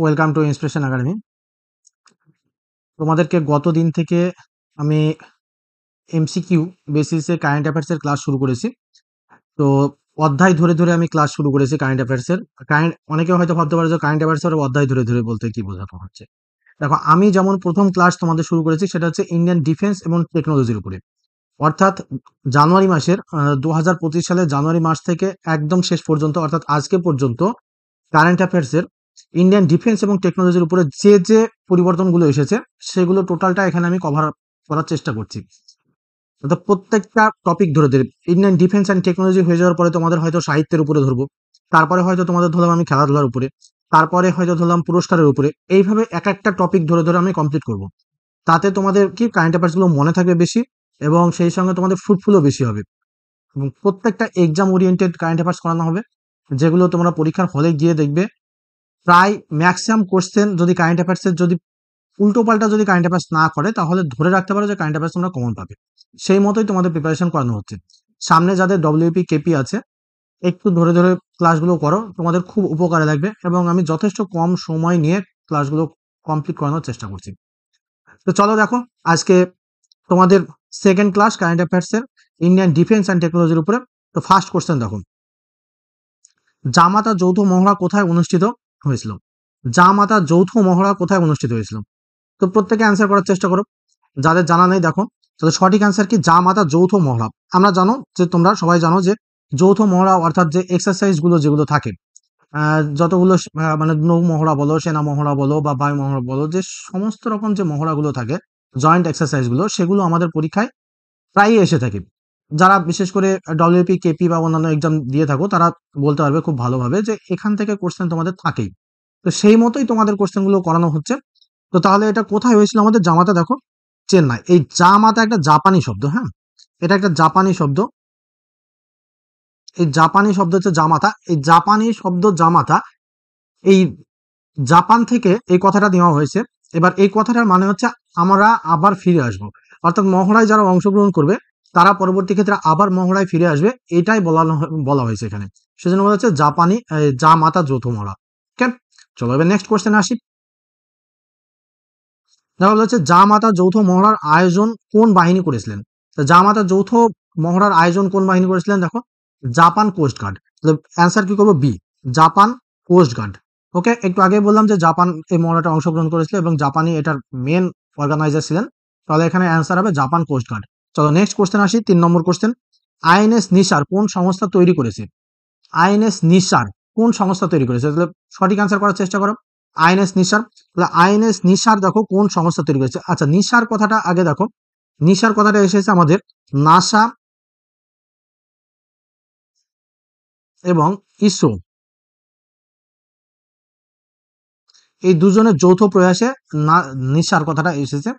Welcome to inspiration academy. তোমাদেরকে গত দিন থেকে আমি এমসিকিউ বেসিসে কারেন্ট অ্যাফেয়ার্সের ক্লাস শুরু করেছি। তো অধ্যায় ধরে ধরে আমি ক্লাস শুরু করেছি কারেন্ট অ্যাফেয়ার্সের। অনেকে হয়তো ভাবতে পারে যে কারেন্ট অ্যাফেয়ার্সের অধ্যায় ধরে ধরে বলতে কি বোঝানো হচ্ছে। দেখো, আমি যেমন প্রথম ক্লাস তোমাদের শুরু করেছি সেটা হচ্ছে ইন্ডিয়ান ডিফেন্স এবং টেকনোলজির উপরে। অর্থাৎ জানুয়ারি মাসের 2025 সালের জানুয়ারি মাস থেকে একদম শেষ পর্যন্ত, অর্থাৎ আজকে পর্যন্ত কারেন্ট অ্যাফেয়ার্সের ইন্ডিয়ান ডিফেন্স এবং টেকনোলজির উপরে যে যে পরিবর্তনগুলো এসেছে সেগুলো টোটালটা এখানে আমি কভার করার চেষ্টা করছি। অর্থাৎ প্রত্যেকটা টপিক ধরে ধরে ইন্ডিয়ান ডিফেন্স অ্যান্ড টেকনোলজি হয়ে যাওয়ার পরে তোমাদের হয়তো সাহিত্যের উপরে ধরবো, তারপরে হয়তো তোমাদের ধরলাম আমি খেলাধুলার উপরে, তারপরে হয়তো ধরলাম পুরস্কারের উপরে। এইভাবে এক একটা টপিক ধরে ধরে আমি কমপ্লিট করব। তাতে তোমাদের কি কারেন্ট অ্যাফেয়ার্সগুলো মনে থাকবে বেশি, এবং সেই সঙ্গে তোমাদের ফ্রুটফুলও বেশি হবে। এবং প্রত্যেকটা এক্সাম ওরিয়েন্টেড কারেন্ট অ্যাফেয়ার্স করানো হবে, যেগুলো তোমরা পরীক্ষার হলে গিয়ে দেখবে প্রায় ম্যাক্সিমাম কোশ্চেন যদি কারেন্ট অ্যাফেয়ার্সের যদি উল্টো পাল্টা যদি কারেন্ট অ্যাফেয়ার্স না করে, তাহলে ধরে রাখতে পারো যে কারেন্ট অ্যাফেয়ার্স তোমরা কমন পাবে। সেই মতোই তোমাদের প্রিপারেশন করানো হচ্ছে। সামনে যাদের ডব্লিউপি কেপি আছে, একটু ধরে ধরে ক্লাসগুলো করো, তোমাদের খুব উপকারে লাগবে। এবং আমি যথেষ্ট কম সময় নিয়ে ক্লাসগুলো কমপ্লিট করানোর চেষ্টা করছি। তো চলো দেখো, আজকে তোমাদের সেকেন্ড ক্লাস কারেন্ট অ্যাফেয়ার্সের ইন্ডিয়ান ডিফেন্স অ্যান্ড টেকনোলজির উপরে। তো ফার্স্ট কোশ্চেন দেখো, জামাতা যৌথ মহড়া কোথায় অনুষ্ঠিত হয়েছিল? জামাতা যৌথ মহড়া কোথায় অনুষ্ঠিত হয়েছিল? তো প্রত্যেকে অ্যান্সার করার চেষ্টা করো। যাদের জানা নেই দেখো, তাহলে সঠিক অ্যান্সার কি জামাতা যৌথ মহড়া। আমরা জানো যে, তোমরা সবাই জানো যে যৌথ মহড়া অর্থাৎ যে এক্সারসাইজ গুলো যেগুলো থাকে, যতগুলো মানে নৌ মহড়া বলো, সেনা মহড়া বলো বা বায়ু মহড়া বলো, যে সমস্ত রকম যে মহড়াগুলো থাকে, জয়েন্ট এক্সারসাইজ গুলো, সেগুলো আমাদের পরীক্ষায় প্রায়ই এসে থাকে। যারা বিশেষ করে ডব্লিউপি কেপি বা অন্যান্য এক্সাম দিয়ে থাকো, তারা বলতে পারবে খুব ভালোভাবে যে এখান থেকে কোশ্চেন তোমাদের থাকেই। তো সেই মতোই তোমাদের কোশ্চেন গুলো করানো হচ্ছে। তো তাহলে এটা কোথায় হয়েছিল আমাদের? জামাতা দেখো, চেন্নাই। এই জামাতা একটা জাপানি শব্দ, হ্যাঁ, এটা একটা জাপানি শব্দ। এই জাপানি শব্দ হচ্ছে জামাতা। এই জাপানি শব্দ জামাতা, এই জাপান থেকে এই কথাটা নেওয়া হয়েছে। এবার এই কথাটার মানে হচ্ছে আমরা আবার ফিরে আসব। অর্থাৎ মহড়ায় যারা অংশগ্রহণ করবে, তারা পরবর্তী ক্ষেত্রে আবার মহড়ায় ফিরে আসবে, এটাই বলা হয়েছে এখানে। সেজন্য বলা হচ্ছে জাপানি জামাতা যৌথ মহড়া। ওকে, চলো এবার নেক্সট কোশ্চেন আসি। তাহলে হচ্ছে জামাতা যৌথ মহড়ার আয়োজন কোন বাহিনী করেছিলেন? তো জামাতা যৌথ মহড়ার আয়োজন কোন বাহিনী করেছিলেন? দেখো, জাপান কোস্ট গার্ড। অ্যান্সার কি করবো? B, Japan coast guard. Okay, একটু আগে বললাম যে জাপান এই মহড়াটা অংশগ্রহণ করেছিল এবং জাপানি এটার মেন অর্গানাইজার ছিলেন। তাহলে এখানে অ্যান্সার হবে জাপান কোস্ট গার্ড। চলো নেক্সট কোশ্চেন আসি, 3 নম্বর কোশ্চেন। আইএনএস নিসার কোন সংস্থা তৈরি করেছে? আইএনএস নিসার কোন সংস্থা তৈরি করেছে? তাহলে সঠিক অ্যান্সার করার চেষ্টা করো। আইএনএস নিসার, তাহলে আইএনএস নিসার দেখো কোন সংস্থা তৈরি করেছে। আচ্ছা, নিসার কথাটা আগে দেখো, নিসার কথাটা এসেছে আমাদের নাসা এবং ইসরো, এই দুজনের যৌথ প্রয়াসে নিসার কথাটা এসেছে।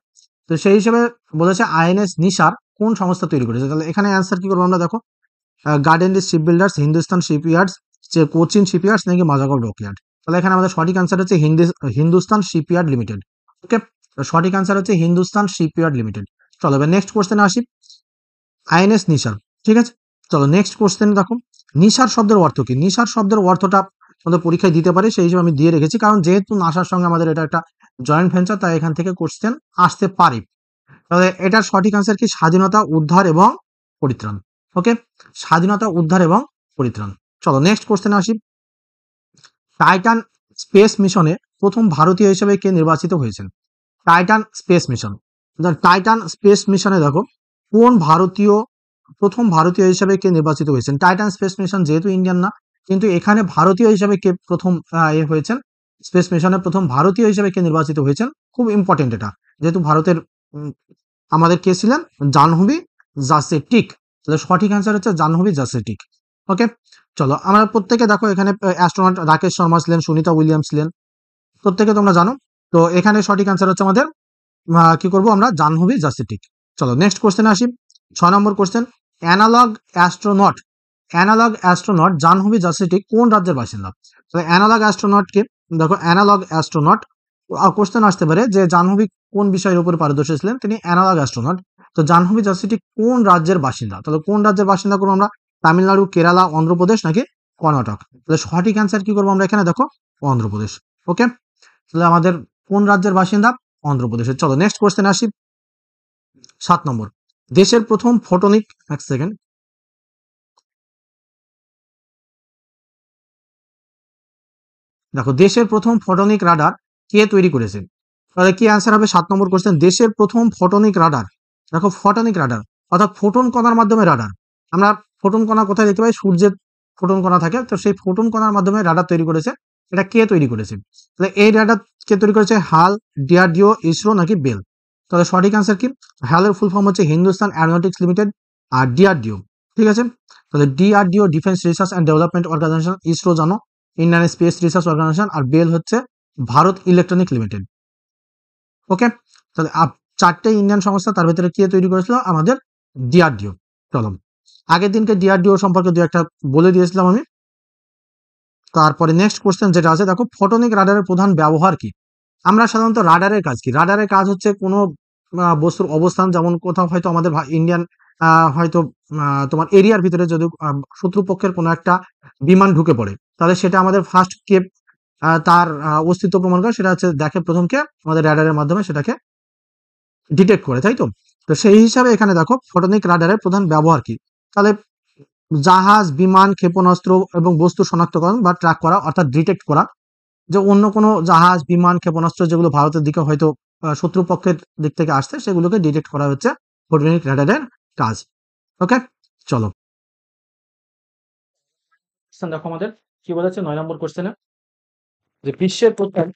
তো সেই হিসেবে বলেছে আইএনএস নিসার কোন সংস্থা তৈরি করেছে। তাহলে এখানে অ্যান্সার কি করবো আমরা? দেখো, গার্ডেন শিপ বিল্ডার্স, হিন্দুস্তান শিপইয়ার্ডস, যে কোচিন শিপইয়ার্ডস নাকি মাজাগর ডকইয়ার্ড। তাহলে এখানে আমাদের সঠিক অ্যান্সার হচ্ছে হিন্দুস্তান শিপইয়ার্ড লিমিটেড। ওকে, সঠিক অ্যান্সার হচ্ছে হিন্দুস্তান শিপইয়ার্ড লিমিটেড। চলো এবার নেক্সট কোশ্চেনে আসি, আইএনএস নিসার। ঠিক আছে, চলো নেক্সট কোশ্চেন দেখো, নিসার শব্দের অর্থ কি? নিসার শব্দের অর্থটা আমাদের পরীক্ষায় দিতে পারে, সেই হিসেবে আমি দিয়ে রেখেছি, কারণ যেহেতু নাসার সঙ্গে আমাদের এটা একটা জয়েন্ট ভেঞ্চার, তাই এখান থেকে কোশ্চেন আসতে পারে। তাহলে এটার সঠিক অ্যান্সার কি? স্বাধীনতা, উদ্ধার এবং পরিত্রাণ। ওকে, স্বাধীনতা, উদ্ধার এবং পরিত্রাণ। চলো নেক্সট কোশ্চেনে আসি, টাইটান স্পেস মিশনে প্রথম ভারতীয় হিসেবে কে নির্বাচিত হয়েছেন? Titan space mission, Titan space মিশনে দেখো কোন ভারতীয় প্রথম ভারতীয় হিসেবে কে নির্বাচিত হয়েছেন? টাইটান স্পেস মিশন যেহেতু ইন্ডিয়ান না, কিন্তু এখানে ভারতীয় হিসেবে কে প্রথম হয়েছেন? স্পেস মিশনে প্রথম ভারতীয় হিসেবে কে নির্বাচিত হয়েছেন? খুব ইম্পর্টেন্ট এটা, যেহেতু ভারতের আমাদের কে ছিলেন? জাহ্নবী জাসেটিক। তাহলে সঠিক অ্যান্সার হচ্ছে জাহ্নবী জাসেটিক। ওকে, চলো আমরা প্রত্যেকে দেখো, এখানে অ্যাস্ট্রোনট রাকেশ শর্মা ছিলেন, সুনিতা উইলিয়ামস ছিলেন, প্রত্যেকে তোমরা জানো। তো এখানে সঠিক অ্যান্সার হচ্ছে আমাদের কি করব আমরা? জাহ্নবী জাসেটিক। চলো নেক্সট কোশ্চেনে আসি, 6 number question. Analog astronaut, analog astronaut Jahnavi জাসেটিক কোন রাজ্যের বাসিন্দা? তাহলে অ্যানালগ অ্যাস্ট্রোনট কে, দেখো অ্যানালগ অ্যাস্ট্রোনট কোশ্চেন আসতে পারে যে জাহ্নবী কোন বিষয়ের উপর পারদর্শী ছিলেন? তিনি অ্যানালগ অ্যাস্ট্রোনট। তো জাহ্নবী জাসেটিক কোন রাজ্যের বাসিন্দা? তাহলে কোন রাজ্যের বাসিন্দা করবো আমরা? তামিলনাড়ু, কেরালা, অন্ধ্রপ্রদেশ নাকি কর্ণাটক? তাহলে সঠিক অ্যান্সার কি করবো আমরা এখানে? দেখো, অন্ধ্রপ্রদেশ। ওকে, তাহলে আমাদের কোন রাজ্যের বাসিন্দা? অন্ধ্রপ্রদেশের। চলো নেক্সট কোশ্চেন আসি, 7 নম্বর। দেশের প্রথম ফোটনিক, এক সেকেন্ড, দেখো দেশের প্রথম ফোটনিক রাডার কে তৈরি করেছে? তাহলে কি অ্যান্সার হবে 7 নম্বর কোশ্চেন, দেশের প্রথম ফোটনিক রাডার। দেখো ফোটনিক রাডার অর্থাৎ ফোটন কণার মাধ্যমে রাডার। আমরা ফোটন কণা কোথায় দেখতে পাই? সূর্যের ফোটন কণা থাকে, তো সেই ফোটন কণার মাধ্যমে রাডার তৈরি করেছে। এটা কে তৈরি করেছে? তাহলে এই রাডার কে তৈরি করেছে? হাল, ডিআরডিও, ইসরো নাকি বেল? তাহলে সঠিক অ্যান্সার কি? হালের ফুল ফর্ম হচ্ছে হিন্দুস্তান অ্যারোনটিক্স লিমিটেড, আর ডিআরডিও, ঠিক আছে। তাহলে DRDO defence research and development organisation, ISRO জানো ইন্ডিয়ান স্পেস রিসার্চ অর্গানাইজেশন, আর বেল হচ্ছে ভারত ইলেকট্রনিক লিমিটেড। ওকে, তাহলে 4টে ইন্ডিয়ান সংস্থা, তার ভিতরে কে তৈরি করেছিল? আমাদের ডিআরডিও। চলো আগের দিনকে ডিআরডিও সম্পর্কে দু একটা বলে দিয়েছিলাম আমি। তারপরে নেক্সট কোশ্চেন যেটা আছে, দেখো ফোটনিক রাডারের প্রধান ব্যবহার কি? আমরা সাধারণত রাডারের কাজ কি? রাডারের কাজ হচ্ছে কোনো বস্তুর অবস্থান, যেমন কোথাও হয়তো আমাদের ইন্ডিয়ান হয়তো তোমার এরিয়ার ভিতরে যদি শত্রুপক্ষের কোনো একটা বিমান ঢুকে পড়ে, তাহলে সেটা আমাদের ফার্স্ট কে তার অস্তিত্ব প্রমাণ করে, সেটা হচ্ছে দেখে প্রথমকে আমাদের রাডারের মাধ্যমে সেটাকে ডিটেক্ট করে, তাই তো? তো সেই হিসাবে এখানে দেখো ফোটনিক রাডারের প্রধান ব্যবহার কি? তাহলে জাহাজ, বিমান, ক্ষেপণাস্ত্র এবং বস্তু শনাক্তকরণ বা ট্র্যাক করা, অর্থাৎ ডিটেক্ট করা, যে অন্য কোনো জাহাজ, বিমান, ক্ষেপণাস্ত্র যেগুলো ভারতের দিকে হয়তো শত্রুপক্ষের দিক থেকে আসছে, সেগুলোকে ডিটেক্ট করা হচ্ছে ফোটনিক রাডারের কাজ। ওকে, চলো দেখো আমাদের কি বলেছে 9 নম্বর কোশ্চেনে, যে বিশ্বের প্রথম,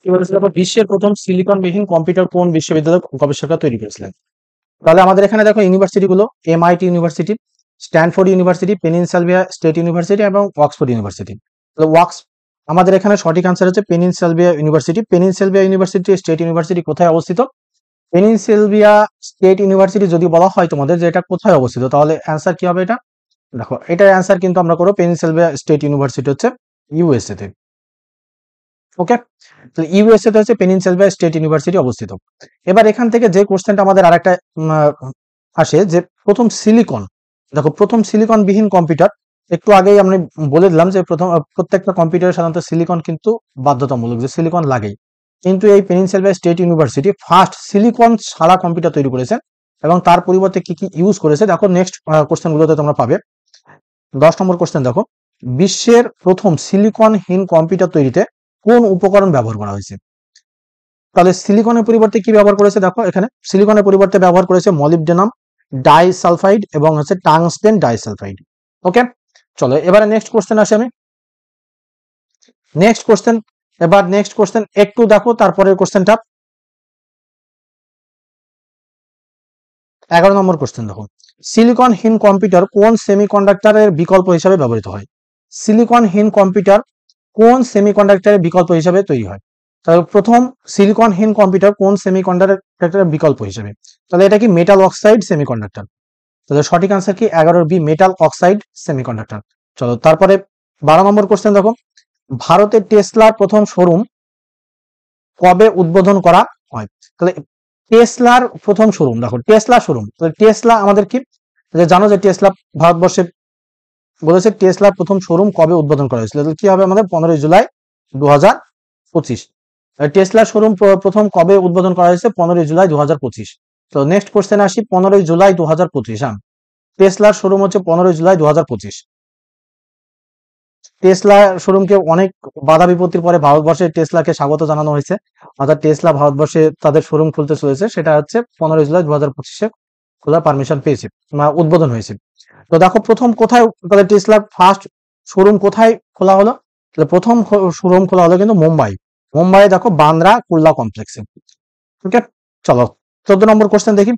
কি বলেছে দেখো, বিশ্বের প্রথম সিলিকন বিহীন কম্পিউটার কোন বিশ্ববিদ্যালয়ের গবেষকরা তৈরি করেছিলেন? তাহলে আমাদের এখানে দেখো ইউনিভার্সিটি গুলো, MIT university, Stanford university, Pennsylvania state university এবং অক্সফোর্ড ইউনিভার্সিটি। আমাদের এখানে সঠিক আনসার হচ্ছে Pennsylvania university. Pennsylvania university state university কোথায় অবস্থিত? পেনিনসিলভানিয়া স্টেট ইউনিভার্সিটি যদি বলা হয় তোমাদের যে এটা কোথায় অবস্থিত, তাহলে অ্যান্সার কি হবে? এটা দেখো, এটার অ্যান্সার কিন্তু আমরা করবো পেনিনসিলভানিয়া স্টেট ইউনিভার্সিটি হচ্ছে ইউএসএ তে। ওকে, তাহলে ইউএসএ তে হচ্ছে পেনিনসিলভানিয়া স্টেট ইউনিভার্সিটি অবস্থিত। এবার এখান থেকে যে কোশ্চেনটা আমাদের আরেকটা আসে, যে প্রথম সিলিকন, দেখো প্রথম সিলিকন বিহীন কম্পিউটার, একটু আগেই আমি বলে দিলাম যে প্রত্যেকটা কম্পিউটারে সাধারণত সিলিকন কিন্তু বাধ্যতামূলক, যে সিলিকন লাগেই। কিন্তু এই পেনিনসিলভানিয়া স্টেট ইউনিভার্সিটি ফার্স্ট সিলিকন ছাড়া কম্পিউটার তৈরি করেছে, এবং তার পরিবর্তে কি কি ইউজ করেছে দেখো নেক্সট কোশ্চেন গুলোতে তোমরা পাবে। 10 নম্বর কোশ্চেন দেখো, বিশ্বের প্রথম সিলিকনহীন কম্পিউটার তৈরিতে কোন উপকরণ ব্যবহার করা হয়েছে? তাহলে সিলিকনের পরিবর্তে কি ব্যবহার করেছে? দেখো এখানে সিলিকনের পরিবর্তে ব্যবহার করেছে মলিবডেনাম ডাইসালফাইড এবং হচ্ছে টাংস্টেন ডাইসালফাইড। ওকে, চলো এবারে নেক্সট কোশ্চেন আসে আমি। নেক্সট কোশ্চেন একটু দেখো, তারপরের কোশ্চেনটা 11 নম্বর কোশ্চেন দেখো, সিলিকনহীন কম্পিউটার কোন সেমিকন্ডাক্টরের বিকল্প হিসাবে ব্যবহৃত হয়? সিলিকনহীন কম্পিউটার কোন সেমিকন্ডাক্টরের বিকল্প হিসাবে তৈরি হয়? তাহলে প্রথম সিলিকনহীন কম্পিউটার কোন সেমিকন্ডাক্টরের বিকল্প হিসাবে? তাহলে এটা কি মেটাল অক্সাইড সেমিকন্ডাক্টর। তাহলে সঠিক আনসার কি 11 বি, মেটাল অক্সাইড সেমিকন্ডাক্টর। চলো তারপরে 12 নম্বর কোশ্চেন দেখো, ভারতের টেসলার প্রথম শোরুম কবে উদ্বোধন করা হয়? তাহলে টেসলার প্রথম শোরুম, দেখো টেসলা শোরুম, তাহলে টেসলা আমাদের কি, জানো যে টেসলা ভারতবর্ষে বলেছে টেসলার প্রথম শোরুম কবে উদ্বোধন করা হয়েছিল? কি হবে আমাদের? 15 জুলাই 2025। টেসলার শোরুম প্রথম কবে উদ্বোধন করা হয়েছে? 15 জুলাই 2025। তো নেক্সট কোশ্চেন আসি, 15 জুলাই 2025। হ্যাঁ, টেসলার শোরুম হচ্ছে 15 জুলাই 2025। টেসলা শোরুমকে অনেক বাধা বিপত্তির পরে ভারতবর্ষে টেসলাকে স্বাগত জানানো হয়েছে, অর্থাৎ টেসলা ভারতবর্ষে তাদের শোরুম খুলতে চলেছে, সেটা হচ্ছে 15 জুলাই 2025-এ খোলার পারমিশন পেয়েছে, উদ্বোধন হয়েছে। তো দেখো প্রথম কোথায় তাহলে টেসলার ফার্স্ট শোরুম কোথায় খোলা হলো? প্রথম শোরুম খোলা হলো কিন্তু মুম্বাইয়ে দেখো বান্দ্রা কুর্লা কমপ্লেক্সে। ওকে, চলো 14 নম্বর কোশ্চেন দেখি,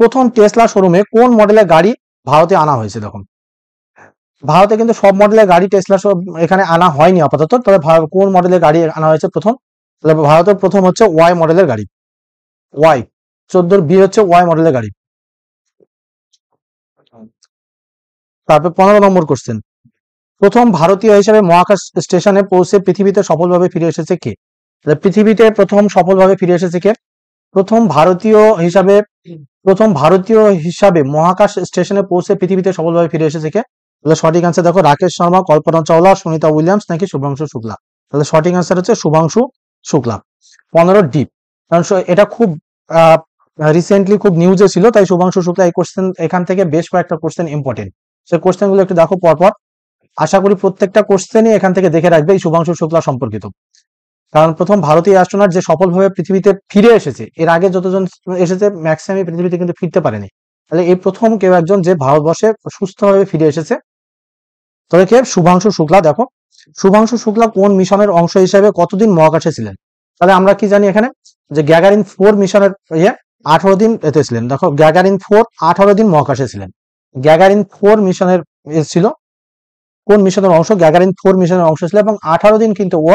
প্রথম টেসলা শোরুমে কোন মডেলের গাড়ি ভারতে আনা হয়েছে? দেখো ভারতে কিন্তু সব মডেলের গাড়ি টেসলা এখানে আনা হয়নি আপাতত, তবে কোন মডেলের গাড়ি আনা হয়েছে প্রথম? তাহলে ভারতের প্রথম হচ্ছে ওয়াই মডেলের গাড়ি, ওয়াই 14 বি হচ্ছে ওয়াই মডেলের গাড়ি। তারপর 15 নম্বর কোশ্চেন, প্রথম ভারতীয় হিসেবে মহাকাশ স্টেশনে পৌঁছে পৃথিবীতে সফলভাবে ফিরে এসেছে কে? পৃথিবীতে প্রথম সফলভাবে ফিরে এসেছে কে? প্রথম ভারতীয় হিসাবে মহাকাশ স্টেশনে পৌঁছে পৃথিবীতে সফলভাবে ফিরে এসেছে কে? তাহলে সঠিক আনসার দেখো রাকেশ শর্মা, কল্পনা চাওলা, সুনিতা উইলিয়ামস নাকি শুভাংশু শুক্লা। তাহলে সঠিক আনসার হচ্ছে শুভাংশু শুক্লা। 15 ডিপ, কারণ এটা খুব রিসেন্টলি খুব নিউজে ছিল, তাই শুভাংশু শুক্লা এই কোশ্চেন এখান থেকে বেশ কয়েকটা কোশ্চেন ইম্পর্টেন্ট, সেই কোশ্চেন গুলো একটু দেখো পরপর। আশা করি প্রত্যেকটা কোশ্চেনই এখান থেকে দেখে রাখবে এই শুভাংশু শুক্লা সম্পর্কিত। কারণ প্রথম ভারতীয় অ্যাস্ট্রোনট যে সফলভাবে পৃথিবীতে ফিরে এসেছে, এর আগে যতজন এসেছে ম্যাক্সিমামই পৃথিবীতে কিন্তু ফিরতে পারেনি, তাহলে এই প্রথম কেউ একজন যে ভারতবর্ষে সুস্থভাবে ফিরে এসেছে, তবে কে? শুভাংশু শুক্লা। দেখো শুভাংশু শুক্লা কোন মিশনের অংশ হিসেবে কতদিন মহাকাশে ছিলেন? তাহলে আমরা কি জানি এখানে যে গ্যাগারিন 4 মিশনের 18 দিন এতে ছিলেন। দেখো গ্যাগারিন 4 18 দিন মহাকাশে ছিলেন। গ্যাগারিন 4 মিশনের ছিল, কোন মিশনের অংশ? গ্যাগারিন 4 মিশনের অংশ ছিল এবং 18 দিন কিন্তু ও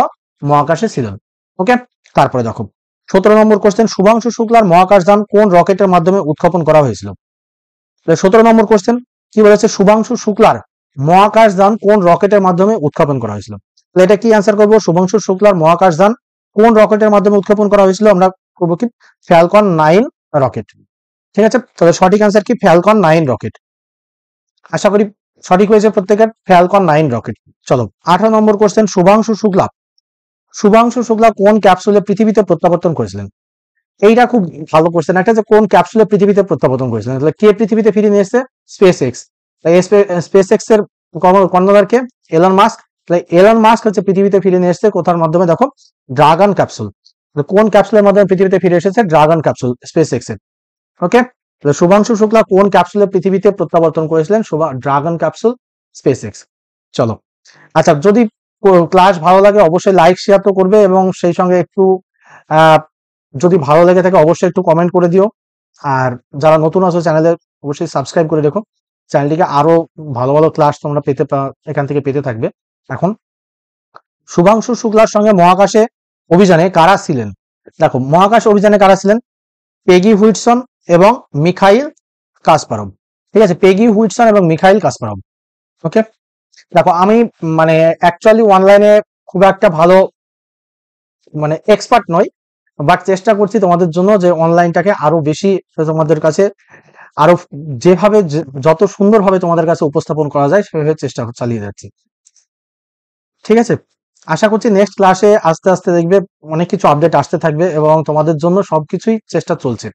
মহাকাশে ছিলেন। ওকে, তারপরে দেখো 17 নম্বর কোশ্চেন, শুভাংশু শুক্লার মহাকাশযান কোন রকেটের মাধ্যমে উৎক্ষেপণ করা হয়েছিল? 17 নম্বর কোশ্চেন কি বলেছে? শুভাংশু শুক্লার মহাকাশযান কোন রকেটের মাধ্যমে উৎক্ষেপণ করা হয়েছিল? তাহলে এটা কি অ্যান্সার করবো? শুভাংশু শুক্লার মহাকাশযান কোন রকেটের মাধ্যমে উৎক্ষেপণ করা হয়েছিল? আমরা করবো কি? Falcon 9 rocket. ঠিক আছে, তাহলে সঠিক অ্যান্সার কি? Falcon 9 rocket. আশা করি সঠিক হয়েছে প্রত্যেকের, ফ্যালকন 9 রকেট। চলো 18 নম্বর কোশ্চেন, শুভাংশু শুক্লা কোন ক্যাপসুলে পৃথিবীতে প্রত্যাবর্তন করেছিলেন? এইটা খুব ভালো কোশ্চেন একটা, যে কোন ক্যাপসুলে পৃথিবীতে প্রত্যাবর্তন করেছিলেন। তাহলে কে পৃথিবীতে ফিরে নিয়ে এসেছে? Space x. স্পেস এক্স এর কর্ণধার কে? Elon Musk. তাহলে এলন মাস্ক হচ্ছে পৃথিবীতে ফিরে নিয়ে এসেছে কোথার মাধ্যমে? দেখো ড্রাগন ক্যাপসুল। কোন ক্যাপসুলের মাধ্যমে পৃথিবীতে ফিরে এসেছে? ড্রাগন ক্যাপসুল, স্পেস এক্স এর। ওকে, তাহলে শুভাংশু শুক্লা কোন ক্যাপসুলে পৃথিবীতে প্রত্যাবর্তন করেছিলেন? Dragon capsule, space x. চলো আচ্ছা, যদি ক্লাস ভালো লাগে অবশ্যই লাইক শেয়ার তো করবে, এবং সেই সঙ্গে একটু যদি ভালো লেগে থাকে অবশ্যই একটু কমেন্ট করে দিও। আর যারা নতুন আছো চ্যানেলে অবশ্যই সাবস্ক্রাইব করে রেখো, চ্যানেলটিকে আরো ভালো ভালো ক্লাস তোমরা এখান থেকে পেতে থাকবে। এখন শুভাংশু শুক্লার সঙ্গে মহাকাশে অভিযানে কারা ছিলেন? দেখো মহাকাশ অভিযানে কারা ছিলেন? পেগি হুইটসন এবং মিখাইল কাসপারভ। ঠিক আছে, পেগি হুইটসন এবং মিখাইল কাসপারভ। ওকে, দেখো আমি মানে অ্যাকচুয়ালি অনলাইনে খুব একটা ভালো মানে এক্সপার্ট নই, বাট চেষ্টা করছি তোমাদের জন্য যে অনলাইনটাকে আরো বেশি তোমাদের কাছে আরো যেভাবে যত সুন্দরভাবে তোমাদের কাছে উপস্থাপন করা যায় সেভাবে চেষ্টা চালিয়ে যাচ্ছি। ঠিক আছে, আশা করছি নেক্সট ক্লাসে আস্তে আস্তে দেখবে অনেক কিছু আপডেট আসতে থাকবে, এবং তোমাদের জন্য সবকিছুই চেষ্টা চলছে,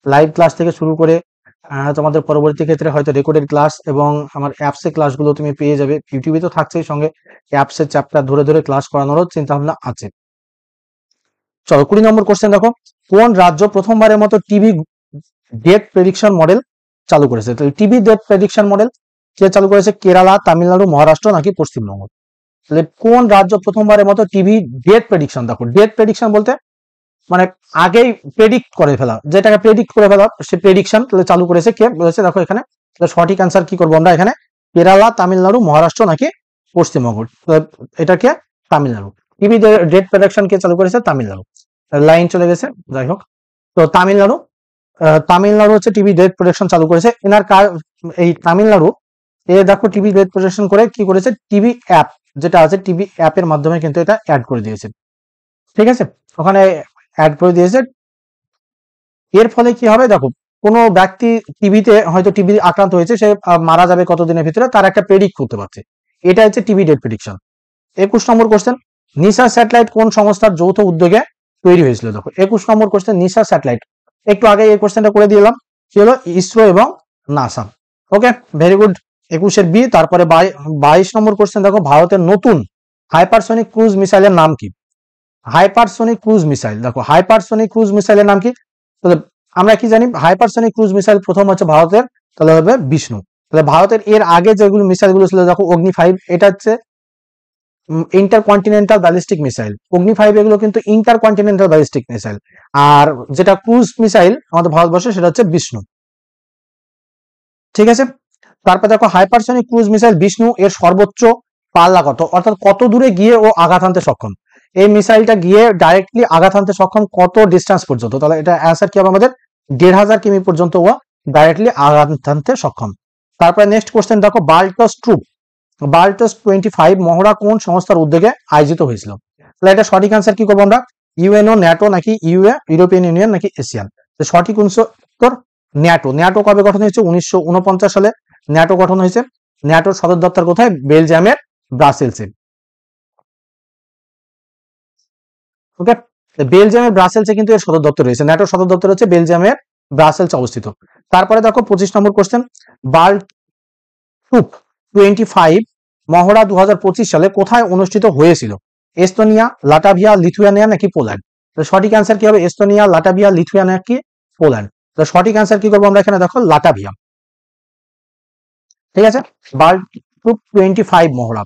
লাইভ ক্লাস থেকে শুরু করে তোমাদের পরবর্তী ক্ষেত্রে হয়তো রেকর্ডেড ক্লাস এবং আমার অ্যাপসে ক্লাসগুলো তুমি পেয়ে যাবে। ইউটিউবে তো থাকছেই, সঙ্গে অ্যাপসের চ্যাপ্টার ধরে ধরে ক্লাস করানোরও চিন্তা ভাবনা আছে। চলো 20 নম্বর কোশ্চেন দেখো, কোন রাজ্য প্রথমবারের মতো টিভি ডেথ প্রেডিকশন মডেল চালু করেছে? তো টিভি ডেথ প্রেডিকশন মডেল কে চালু করেছে? কেরালা, তামিলনাড়ু, মহারাষ্ট্র নাকি পশ্চিমবঙ্গ? তাহলে কোন রাজ্য প্রথমবারের মতো টিভি ডেথ প্রেডিকশন, দেখো ডেথ প্রেডিকশন বলতে মানে আগেই প্রেডিক্ট করে ফেলা, যেটাকে প্রেডিক্ট করে ফেলা সে প্রেডিকশন তাহলে চালু করেছে কে বলেছে? দেখো এখানে সঠিক অ্যান্সার কি করবো আমরা এখানে? কেরালা, তামিলনাড়ু, মহারাষ্ট্র নাকি পশ্চিমবঙ্গ? এটাকে তামিলনাড়ু। টিভি ডেথ প্রেডিকশন কে চালু করেছে? তামিলনাড়ু। লাইন চলে গেছে, যাই হোক। তো তামিলনাড়ু হচ্ছে টিভি ডেথ প্রোটেকশন চালু করেছে। এনার এই তামিলনাড়ু দেখো টিভি ডেথ প্রোটেকশন করে কি করেছে? টিভি অ্যাপ যেটা আছে, টিভি অ্যাপের মাধ্যমে কিন্তু এটা অ্যাড করে দিয়েছে। ঠিক আছে, ওখানে অ্যাড করে দিয়েছে। এর ফলে কি হবে? দেখো কোনো ব্যক্তি টিভিতে হয়তো টিভি আক্রান্ত হয়েছে, সে মারা যাবে কতদিনের ভিতরে, তার একটা প্রেডিক্ট করতে পারছে। এটা হচ্ছে টিভি ডেথ প্রেডিকশন। 21 নম্বর কোশ্চেন, নিশা স্যাটেলাইট কোন সংস্থার যৌথ উদ্যোগে তৈরি হয়েছিল? দেখো 21 নম্বর কোশ্চেন, নিশা স্যাটেলাইট একটু আগে এই কোশ্চেনটা করে দিলাম, কি হলো? ইসরো এবং নাসা। ওকে, ভেরি গুড। 21-এর বি। তারপরে 22 নম্বর কোশ্চেন দেখো, ভারতের নতুন হাইপারসোনিক ক্রুজ মিসাইলের নাম কি? হাইপারসোনিক ক্রুজ মিসাইল, দেখো হাইপারসোনিক ক্রুজ মিসাইলের নাম কি? তাহলে আমরা কি জানি হাইপারসোনিক ক্রুজ মিসাইল প্রথম হচ্ছে ভারতের, তাহলে হবে বিষ্ণু। তাহলে ভারতের এর আগে যেগুলো মিসাইল গুলো ছিল, দেখো অগ্নি 5, এটা হচ্ছে ইন্টারকন্টিনেন্টাল ব্যালিস্টিক মিসাইল। অগ্নি 5 এগুলো কিন্তু ইন্টারকন্টিনেন্টাল ব্যালিস্টিক মিসাইল। আর যেটা ক্রুজ মিসাইল আমাদের ভারতবর্ষে, সেটা হচ্ছে বিষ্ণু। ঠিক আছে, তারপর দেখো হাইপারসোনিক ক্রুজ মিসাইল বিষ্ণু এর সর্বোচ্চ পাল্লা কত, অর্থাৎ কত দূরে গিয়ে ও আঘাত হানতে সক্ষম? এই মিসাইলটা গিয়ে ডাইরেক্টলি আঘাত হানতে সক্ষম কত ডিস্টেন্স পর্যন্ত? তাহলে এটা অ্যান্সার কি হবে আমাদের? 1500 কিমি পর্যন্ত ও ডাইরেক্টলি আঘাত হানতে সক্ষম। তারপরে নেক্সট কোশ্চেন দেখো, বাল্টস 25 মহড়া কোন সংস্থার উদ্যোগে আয়োজিত হয়েছিল? তাহলে এটা সঠিক অ্যান্সার কি করবো আমরা? ইউএনও, ন্যাটো নাকি ইউরোপিয়ান ইউনিয়ন নাকি এশিয়ান? সঠিক উত্তর ন্যাটো। ন্যাটো কবে গঠন হয়েছে? 1949 সালে ন্যাটো গঠন হয়েছে। ন্যাটোর সদর দপ্তর কোথায়? বেলজিয়ামের ব্রাসেলসে। ওকে, বেলজিয়ামের ব্রাসেলসে কিন্তু এর সদর দপ্তর রয়েছে, ন্যাটোর সদর দপ্তর হচ্ছে বেলজিয়ামের ব্রাসেলস অবস্থিত। তারপরে দেখো 25 নম্বর কোশ্চেন, বাল্টুক 25 মহড়া 2025 সালে কোথায় অনুষ্ঠিত হয়েছিল? এস্তোনিয়া, লাটাভিয়া, লিথুয়ানিয়া নাকি পোল্যান্ড? সঠিক অ্যান্সার কি হবে? এস্তোনিয়া, লাটাভিয়া, লিথুয়ানিয়া কি পোল্যান্ড? সঠিক অ্যান্সার কি করবো আমরা এখানে? দেখো লাটাভিয়া। ঠিক আছে, বাল্টুক 25 মহড়া,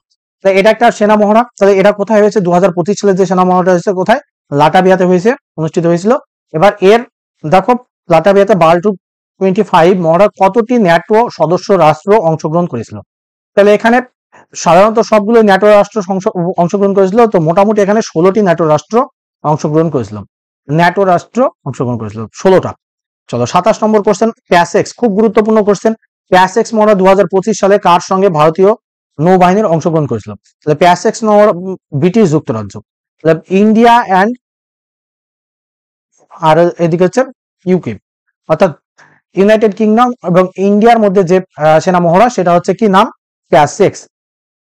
এটা একটা সেনা মহড়া। তাহলে এটা কোথায় হয়েছে? 2025 সালে যে সেনা মহড়াটা হয়েছে কোথায়? লাটাভিয়াতে হয়েছে, অনুষ্ঠিত হয়েছিল। এবার এর দেখো লাটাভিয়াতে বাল্টুক 25 মহড়া কতটি ন্যাটো সদস্য রাষ্ট্র অংশগ্রহণ করেছিল? তাহলে এখানে সাধারণত সবগুলো ন্যাটো রাষ্ট্র অংশগ্রহণ করেছিল, তো মোটামুটি এখানে 16টি ন্যাটো রাষ্ট্র অংশগ্রহণ করেছিল, ন্যাটো রাষ্ট্র অংশগ্রহণ করেছিল 16টা। চলো 27 নম্বর কোশ্চেন, প্যাসেক্স, খুব গুরুত্বপূর্ণ কোশ্চেন। প্যাসেক্স মহড়া 2025 সালে কার সঙ্গে ভারতীয় নৌবাহিনীর অংশগ্রহণ করেছিল? তাহলে প্যাসেক্স মহড়া ব্রিটিশ যুক্তরাজ্য, ইন্ডিয়া অ্যান্ড আর এদিকে হচ্ছে ইউকে, অর্থাৎ ইউনাইটেড কিংডম এবং ইন্ডিয়ার মধ্যে যে সেনা মহড়া সেটা হচ্ছে কি নাম? প্যাসেক্স।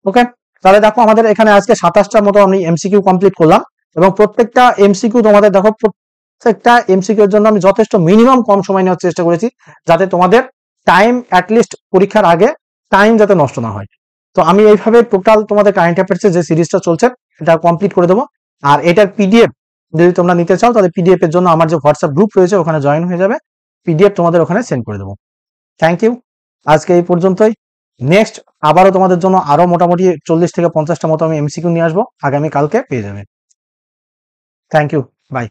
ওকে, তাহলে দেখো আমাদের এখানে আজকে 27টার মতো আমি এমসিকিউ কমপ্লিট করলাম, এবং প্রত্যেকটা এমসিকিউ তোমাদের দেখো, প্রত্যেকটা এমসিকিউ এর জন্য আমি যথেষ্ট মিনিমাম কম সময় নেওয়ার চেষ্টা করেছি, যাতে তোমাদের টাইম অ্যাটলিস্ট পরীক্ষার আগে টাইম যাতে নষ্ট না হয়। তো আমি এইভাবে টোটাল তোমাদের কারেন্ট অ্যাফেয়ার্সের যে সিরিজটা চলছে এটা কমপ্লিট করে দেবো। আর এটার পিডিএফ যদি তোমরা নিতে চাও, তাহলে পিডিএফ এর জন্য আমার যে হোয়াটসঅ্যাপ গ্রুপ রয়েছে ওখানে জয়েন হয়ে যাবে, পিডিএফ তোমাদের ওখানে সেন্ড করে দেবো। থ্যাংক ইউ, আজকে এই পর্যন্তই। নেক্সট আবারও তোমাদের জন্য আরো মোটামুটি 40 থেকে 50টা মতো আমি এমসিকিউ নিয়ে আসবো, আগামী কালকে পেয়ে যাবে। Thank you, by.